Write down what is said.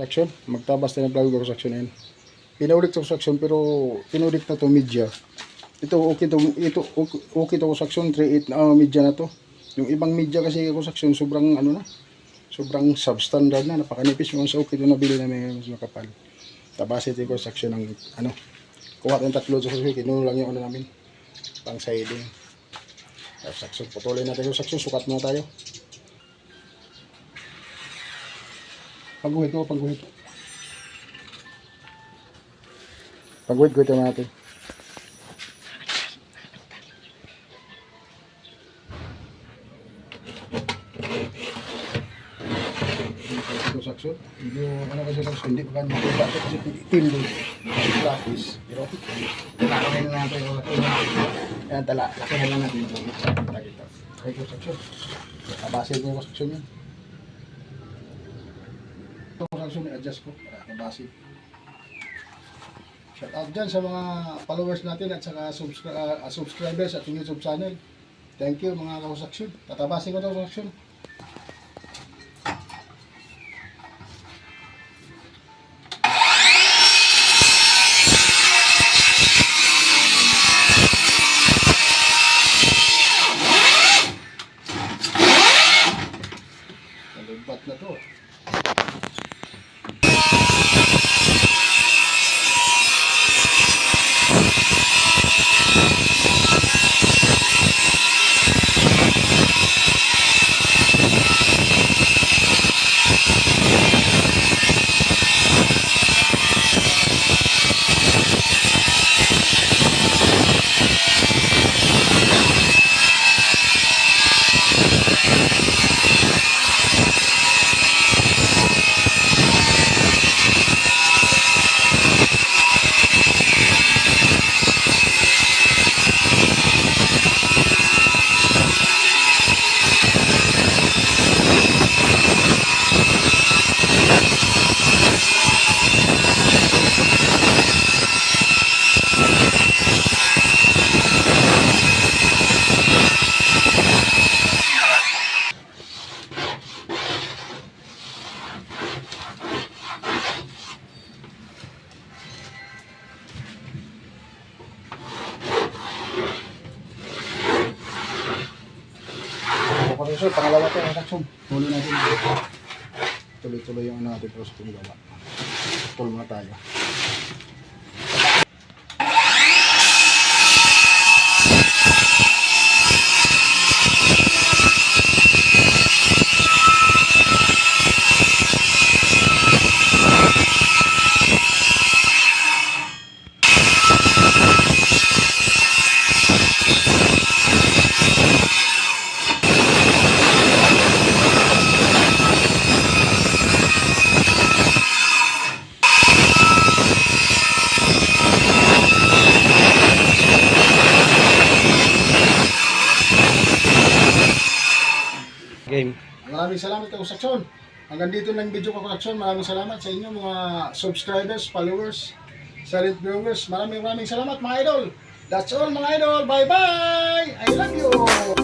construction. Magtabas tayo ng plug construction na yun. Pinaulit sa construction pero pinulit na to media. Ito okay to construction 3.8 na media na to. Yung ibang media kasi construction sobrang ano na. Sobrang substandard na, napakanipis mo sa okay to nabili na may mas makapal. Tabasin ito construction ng ano. Kuha tayong 3 sa susunod, kinuha lang yung ano namin. Pang siding. Construction, patuloy natin yung construction, sukat muna tayo. Pagguhit ko, pagguhit. Pagguhit ko ito natin. Construction, hindi ano kasi construction, hindi pa ganun makita ito kasi tindi, kasi practice, pero kailangan na natin yung yan tala, lakihan lang natin ito, kita. Okay, construction, kabasin ko yung construction yun. Ito construction, i-adjust ko para kabasin. Shout out dyan sa mga followers natin at saka subscribers at yung YouTube channel. Thank you mga construction, tatabasin ko ito construction. Bat na to. So, pangalawa ito ang action. Tuloy natin. Tuloy-tuloy yung ano natin pero sa pangalawa. Tuloy na tayo. Game. Maraming salamat kay Construction. Hanggang dito lang yung video ko Construction. Maraming salamat sa inyo mga subscribers, followers, silent viewers. Maraming salamat mga idol. That's all mga idol. Bye bye. I love you.